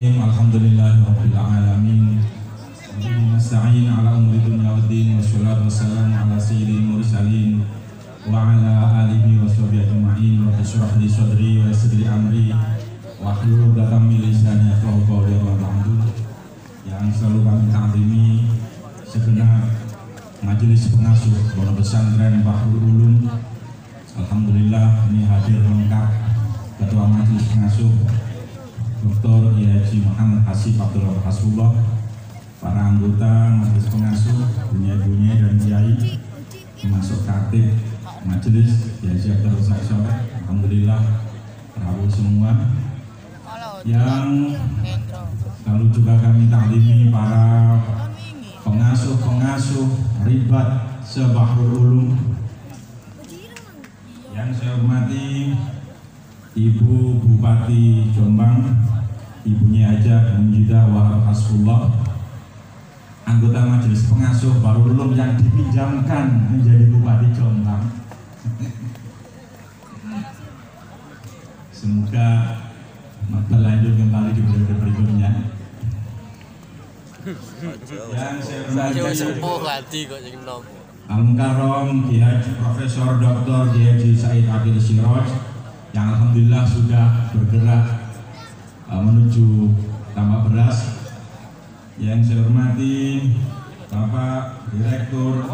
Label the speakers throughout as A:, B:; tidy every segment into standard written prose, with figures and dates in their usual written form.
A: Alhamdulillahirabbil alamin. Nasta'in ala umuri dunya waddin wassalatu wassalamu ala sayyidil mursalin wa ala alihi washabihi ajma'in. Wa tashrah li sadri wa yassir li amri wa hlul 'uqdatam min lisani yafqahu qawli wa ba'du. Yang selalu kami takrimi segenap majelis pengasuh Pondok Pesantren Bahrul Ulum. Alhamdulillah ini hadir lengkap Ketua Majelis Pengasuh Dr. Haji Muhammad Hasib Abdul Hasbullah, para anggota Majelis Pengasuh, bunyai-bunyai dan kiai, termasuk katib majelis Haji Abdul Hasbullah. Alhamdulillah rawuh semua. Yang lalu juga kami taklimi para pengasuh-pengasuh ribat se-Bahrul Ulum. Yang saya hormati Ibu Bupati Jombang, Ibunya Haja Munjidah Wahab Hasbullah, anggota Majelis Pengasuh Bahrul Ulum yang dipinjamkan menjadi Bupati Jombang. Semoga berlanjut kembali di periode berikutnya. Yang saya hormati Al-Mukarram Haji Profesor Dr. Haji Said Akil Siraj, yang alhamdulillah sudah bergerak menuju tambak beras. Yang saya hormati Bapak Direktur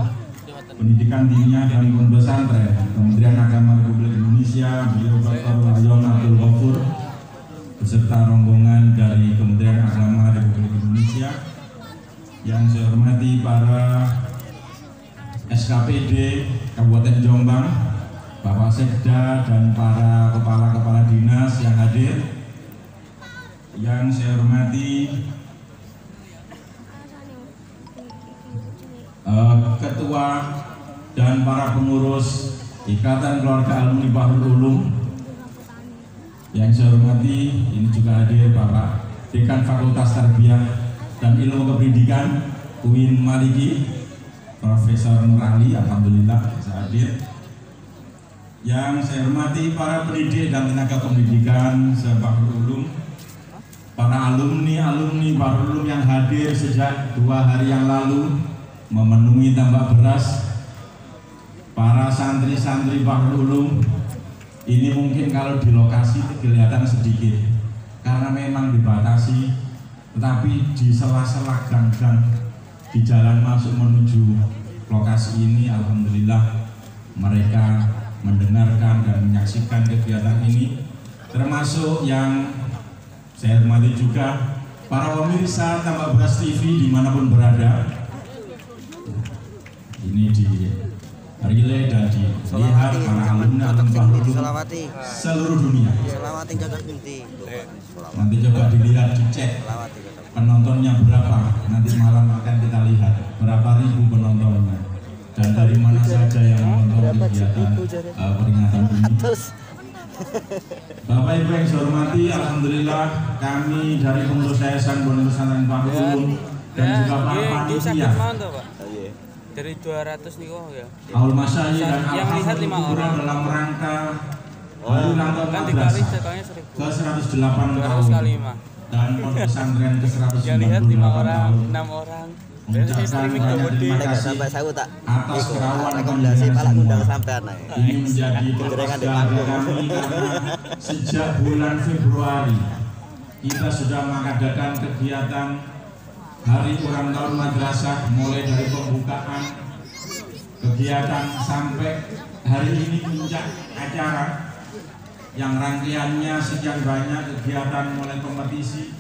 A: Pendidikan Diniah dan Pondok Pesantren Kementerian Agama Republik Indonesia, beliau Dr. Waryono Abdul Ghafur, beserta rombongan dari Kementerian Agama Republik Indonesia. Yang saya hormati para SKPD Kabupaten Jombang, Bapak Sekda dan para kepala-kepala dinas yang hadir. Yang saya hormati Ketua dan para pengurus Ikatan Keluarga Alumni Bahrul Ulum. Yang saya hormati ini juga hadir Bapak Dekan Fakultas Tarbiyah dan Ilmu Kependidikan UIN Maliki, Profesor Nur Ali, alhamdulillah bisa hadir. Yang saya hormati para pendidik dan tenaga pendidikan se-Bahrul Ulum, para alumni Bahrul Ulum yang hadir sejak 2 hari yang lalu memenuhi tambak beras, para santri-santri Bahrul Ulum. Ini mungkin kalau di lokasi itu kelihatan sedikit karena memang dibatasi, tetapi di sela-sela gang-gang di jalan masuk menuju lokasi ini, alhamdulillah mereka mendengarkan dan menyaksikan kegiatan ini, termasuk yang saya hormati juga para pemirsa Tambak Beras TV dimanapun berada. Ini di relay dan dilihat para alumni Bahrul Ulum seluruh dunia. Nanti coba dilihat, dicek penontonnya berapa, nanti malam akan kita lihat berapa ribu penontonnya dan dari mana saja yang menonton kegiatan peringatan ini. Bapak Ibu yang saya hormati, alhamdulillah kami dari pengurus Yayasan Pondok Pesantren Bahrul Ulum dan juga para panitia
B: dari 200 nih ya.
A: Aul Masyayikh dan Al-Hafidh dalam rangka hari ulang tahun madrasah ke 108 tahun dan Pondok Pesantren ke 198 tahun.
B: 6 orang.
A: Mengucapkan banyak terima kasih atas kerawan rekomendasi ini menjadi berkah kami karena sejak bulan Februari kita sudah mengadakan kegiatan hari ulang tahun madrasah, mulai dari pembukaan kegiatan sampai hari ini puncak acara yang rangkaiannya sekian banyak kegiatan, mulai kompetisi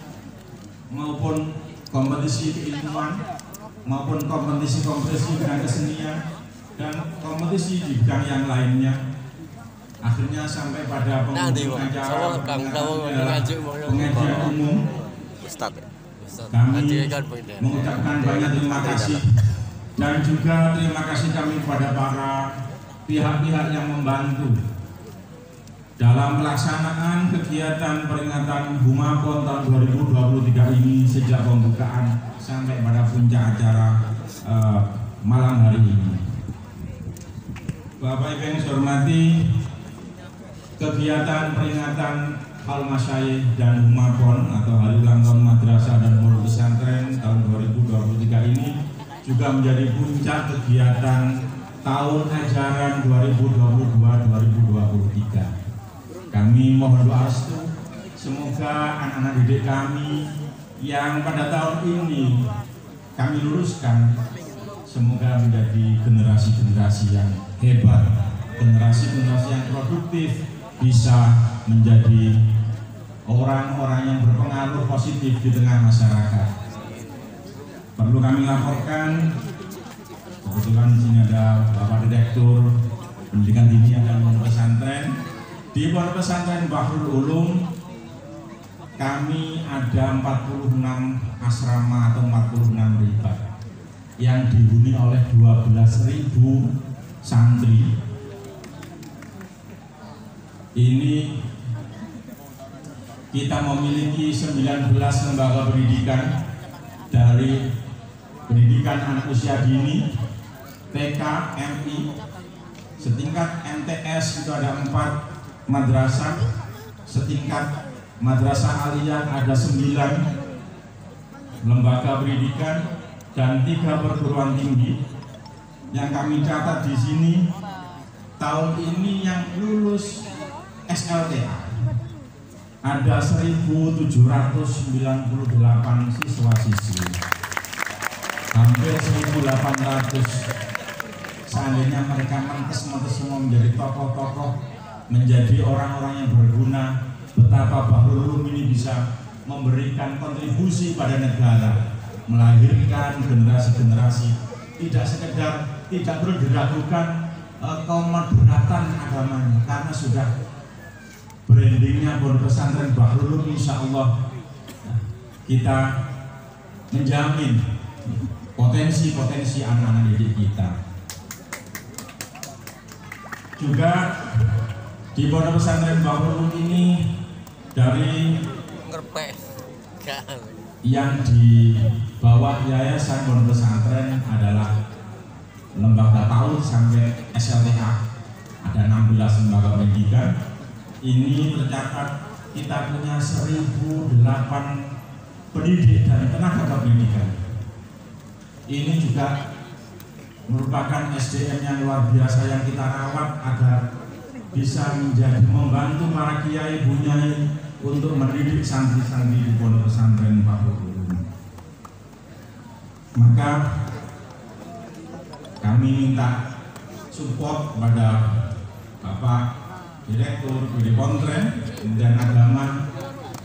A: maupun kompetisi keilmuan maupun kompetisi bidang kesenian dan kompetisi di bidang yang lainnya. Akhirnya sampai pada penghujung acara pengajian umum. Kami mengucapkan banyak terima kasih dan juga terima kasih kami kepada para pihak-pihak yang membantu dalam pelaksanaan kegiatan peringatan Humapon tahun 2023 ini sejak pembukaan sampai pada puncak acara malam hari ini. Bapak Ibu yang saya hormati, kegiatan peringatan Al-Masyayikh dan Humapon atau hari ulang tahun juga menjadi puncak kegiatan tahun ajaran 2022-2023. Kami mohon doa restu semoga anak-anak didik kami yang pada tahun ini kami luluskan semoga menjadi generasi-generasi yang hebat, generasi-generasi yang produktif, bisa menjadi orang-orang yang berpengaruh positif di tengah masyarakat. Perlu kami laporkan, kebetulan di sini ada Bapak Direktur Pendidikan Dini dan Pondok Pesantren. Di Pondok Pesantren Bahrul Ulum kami ada 46 asrama atau 46 ribat yang dihuni oleh 12.000 santri. Ini kita memiliki 19 lembaga pendidikan, dari pendidikan anak usia dini, TK, MI, setingkat MTS itu ada 4 madrasah, setingkat madrasah aliyah ada 9 lembaga pendidikan dan 3 perguruan tinggi. Yang kami catat di sini tahun ini yang lulus SLTA ada 1.798 siswa-siswi, hampir 1.800. Seandainya mereka mentes-mentes semua menjadi tokoh-tokoh, menjadi orang-orang yang berguna, betapa Bahrul Ulum ini bisa memberikan kontribusi pada negara, melahirkan generasi-generasi, tidak sekedar, tidak perlu diragukan kemoderatan agamanya, karena sudah brandingnya Pondok Pesantren Bahrul Ulum. Insya Allah kita menjamin potensi-potensi anak-anak didik kita. Juga di Pondok Pesantren Bahrul Ulum ini, dari yang di bawah Yayasan Pondok Pesantren adalah lembaga PAUD sampai SLTA, ada 16 lembaga pendidikan. Ini tercatat kita punya 1.008 pendidik dan tenaga pendidikan. Ini juga merupakan SDM yang luar biasa yang kita rawat agar bisa menjadi membantu para kiai bunyai untuk mendidik santri-santri di Pondok Pesantren Bahrul Ulum. Maka kami minta support pada Bapak Direktur PD Pontren dan Agama,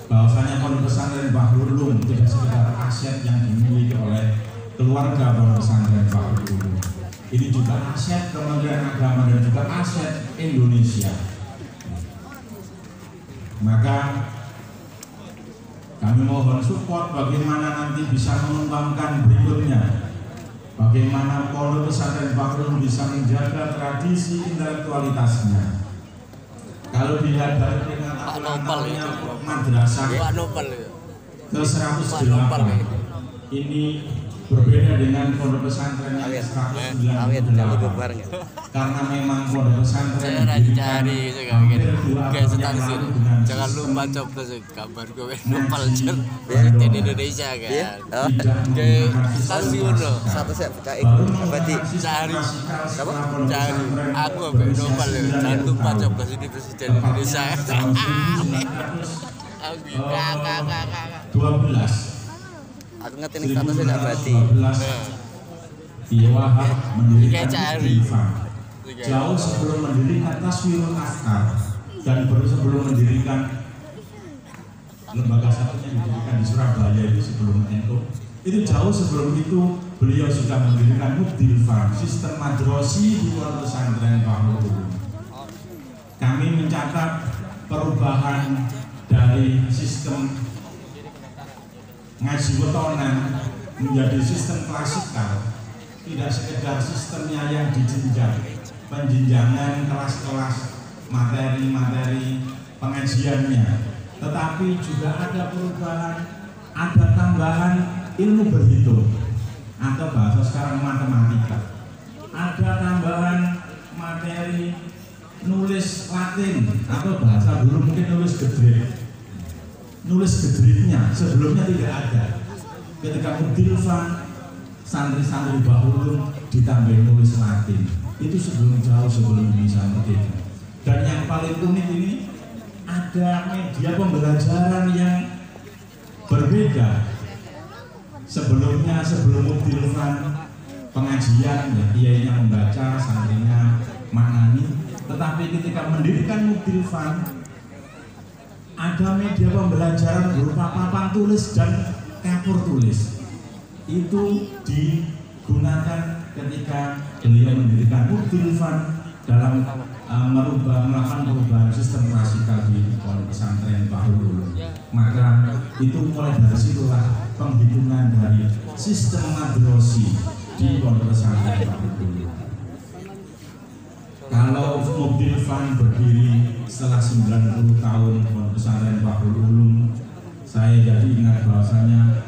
A: bahwasanya Pondok Pesantren Bahrul Ulum tidak sekedar aset yang dimiliki oleh keluarga Pondok Pesantren Bahrul Ulum. Ini juga aset Kementerian Agama dan juga aset Indonesia. Maka kami mohon support bagaimana nanti bisa mengembangkan berikutnya, bagaimana Pondok Pesantren Bahrul Ulum bisa menjaga tradisi intelektualitasnya. Kalau dilihat dari peringatan madrasah ke 108, ini berbeda dengan Pondok Pesantren yang 198, karena memang Pondok Pesantren didirikan hampir 2 abad yang lalu dengan
B: jangan lupa coba gambar gue nopal cer di Indonesia kan kayak stasiun loh
C: satu set kayak
B: berarti cari aku sampai nopal ya, jangan lupa coba sini presiden Indonesia. Aku
A: 12.
C: aku ngerti nih statusnya nggak berarti
A: Kiai Wahab mendirikan Khilafah jauh sebelum mendirikan Taswirul Afkar, dan baru sebelum mendirikan lembaga satunya didirikan di Surabaya itu sebelum itu jauh sebelum itu beliau sudah mendirikan Mubdilfah, sistem madrosi di Pondok Pesantren Bahrul Ulum. Kami mencatat perubahan dari sistem ngaji wetonan menjadi sistem klasikal, tidak sekedar sistemnya yang dijenjang, penjenjangan kelas-kelas materi-materi pengajiannya, tetapi juga ada perubahan, ada tambahan ilmu berhitung atau bahasa sekarang matematika, ada tambahan materi nulis Latin atau bahasa dulu mungkin nulis gedrik, sebelumnya tidak ada. Ketika Mubdilfah santri-santri Bahulun ditambah nulis Latin. Itu jauh sebelum Indonesia merdeka. Dan yang paling unik ini ada media pembelajaran yang berbeda. Sebelumnya, sebelum Mubtilfan pengajian, ya kiainya membaca, santrinya maknani. Tetapi ketika mendirikan Mubtilfan, ada media pembelajaran berupa papan tulis dan kapur tulis. Itu digunakan ketika beliau mendirikan Mubtilfan dalam melakukan perubahan sistem klasikal di pondok pesantren Bahrul Ulum. Maka itu mulai dari situlah penghitungan dari sistem madrasi di pondok pesantren Bahrul Ulum. Kalau Mubtilfan berdiri setelah 90 tahun pondok pesantren Bahrul Ulum, saya jadi ingat bahwasanya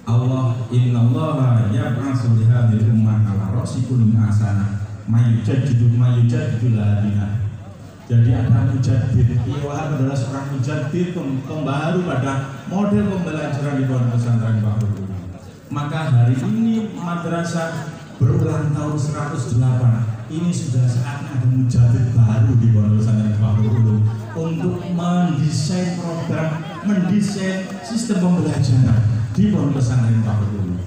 A: Allah innallaha yab'atsu li hadhihi ummah ala ra'si kulli hasanah mayujaddidu ladina. Jadi ada mujaddid, Iwahab adalah seorang mujaddid, pembaharu pada model pembelajaran di pondok pesantren Bahrul Ulum. Maka hari ini madrasah berulang tahun 108. Ini sudah saatnya ada mujaddid baru di pondok pesantren Bahrul Ulum untuk mendesain program, mendesain sistem pembelajaran di pondok pesantren Bahrul Ulum.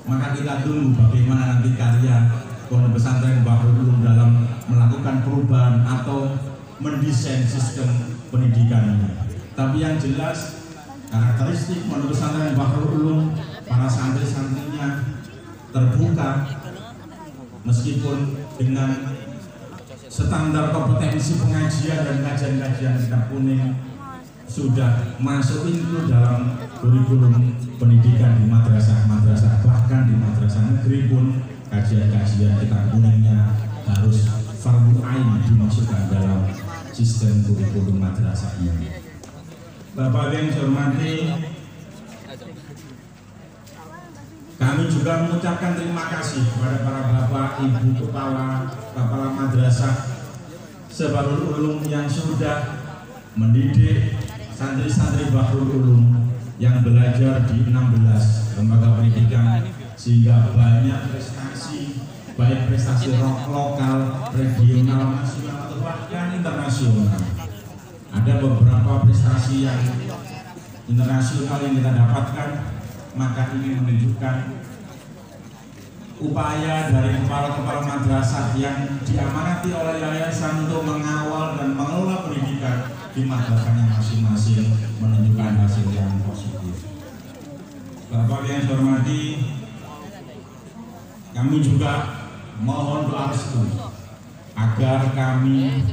A: Maka kita tunggu bagaimana nanti karya pondok pesantren Bahrul Ulum dalam melakukan perubahan atau mendesain sistem pendidikan ini. Tapi yang jelas karakteristik pondok pesantren Bahrul Ulum, para santri-santrinya terbuka, meskipun dengan standar kompetensi pengajian dan kajian-kajian kitab kuning sudah masuk itu dalam kurikulum pendidikan di madrasah-madrasah, bahkan di madrasah negeri pun kajian-kajian kitab kuningnya harus fardu ain dimasukkan dalam sistem kurikulum madrasah ini. Bapak yang saya hormati, kami juga mengucapkan terima kasih kepada para bapak, ibu kepala madrasah se-Bahrul Ulum yang sudah mendidik santri-santri Bahrul Ulum yang belajar di 16 lembaga pendidikan, sehingga banyak prestasi, baik prestasi lokal, regional, nasional, atau bahkan internasional. Ada beberapa prestasi yang internasional yang kita dapatkan, maka ini menunjukkan upaya dari kepala-kepala madrasah yang diamanati oleh yayasan untuk mengawal dan mengelola pendidikan di madrasahnya masing-masing, menunjukkan hasil yang positif. Bapak yang saya hormati, kami juga mohon doa restu agar kami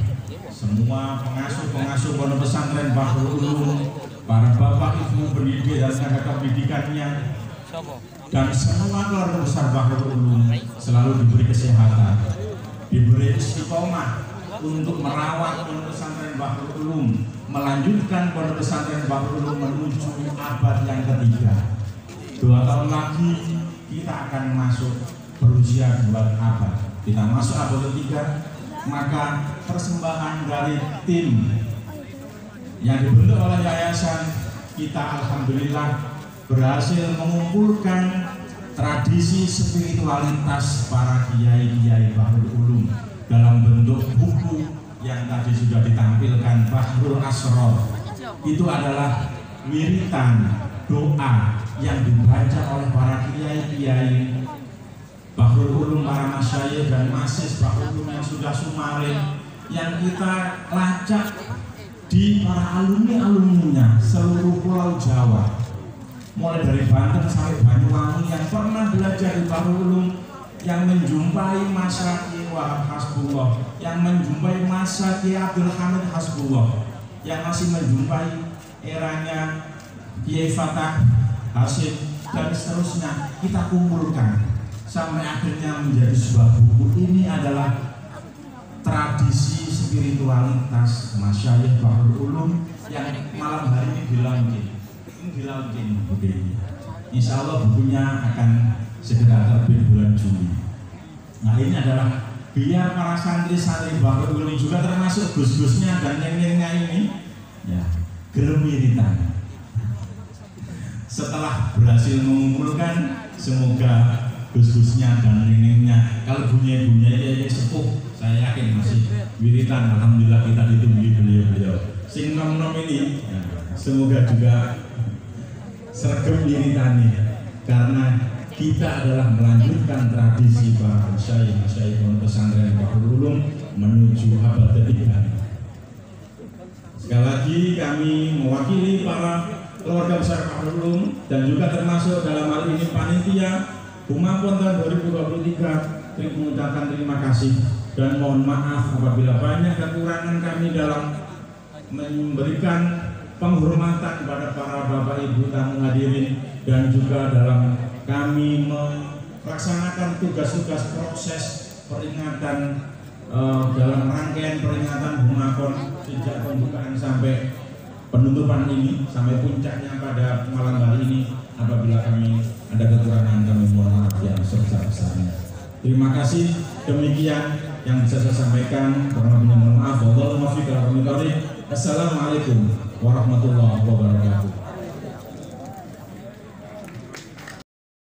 A: semua pengasuh pondok pesantren Bahrul Ulum, para bapak ibu pendidik dan tenaga pendidikannya, dan semua keluarga besar Bahrul Ulum selalu diberi kesehatan, diberi istiqomah untuk merawat pondok pesantren Bahrul Ulum, melanjutkan pondok pesantren Bahrul Ulum menuju abad yang ketiga. 2 tahun lagi kita akan masuk berusia 2 abad. Kita masuk abad ketiga, maka persembahan dari tim yang dibentuk oleh yayasan kita alhamdulillah berhasil mengumpulkan tradisi spiritualitas para kiai-kiai Bahrul Ulum dalam bentuk buku yang tadi sudah ditampilkan, Bahrul Asrar. Itu adalah wiritan doa yang dibaca oleh para kiai-kiai Bahrul Ulum, para masyayikh dan masis Bahrul Ulum yang sudah sumaring, yang kita lacak di para alumni-alumninya seluruh Pulau Jawa, mulai dari Banten sampai Banyuwangi, yang pernah belajar di Bahrul Ulum, yang menjumpai masa Kiai Wahab Hasbullah, yang menjumpai masa Kiai Abdul Hamid Hasbullah, yang masih menjumpai eranya Kiai Fatah Hasim, dan seterusnya kita kumpulkan sampai akhirnya menjadi sebuah buku. Ini adalah tradisi spiritualitas masyayikh Bahrul Ulum yang malam hari ini dilaunching buku ini. Insya Allah bukunya akan segera terbit bulan Juli. Nah, ini adalah biar para santri-santri Bahrul Ulum juga termasuk gus-gusnya dan neng-nengnya ini ya gelem wiritan. setelah berhasil mengumpulkan, semoga gus-gusnya dan neneknya kalau bunyi-bunyi ya sepuh, saya yakin masih wiritan. Alhamdulillah kita ditunggu beliau-beliau. Sing nom-nom ini semoga juga sergap wiritani, karena kita adalah melanjutkan tradisi para masyayikh pondok pesantren Bahrul Ulum menuju abad ketiga. Sekali lagi kami mewakili para keluarga besar Bahrul Ulum dan juga termasuk dalam hal ini panitia Humapon tahun 2023 mengucapkan terima kasih dan mohon maaf apabila banyak kekurangan kami dalam memberikan penghormatan kepada para bapak ibu tamu hadirin dan juga dalam kami melaksanakan tugas-tugas proses peringatan dalam rangkaian peringatan Humapon sejak pembukaan sampai penutupan ini sampai puncaknya pada malam hari ini. Apabila kami ada kekurangan, kami mohon maaf yang sebesar-besarnya. Terima kasih, demikian yang bisa saya sampaikan. Mohon maaf. Assalamualaikum warahmatullahi wabarakatuh.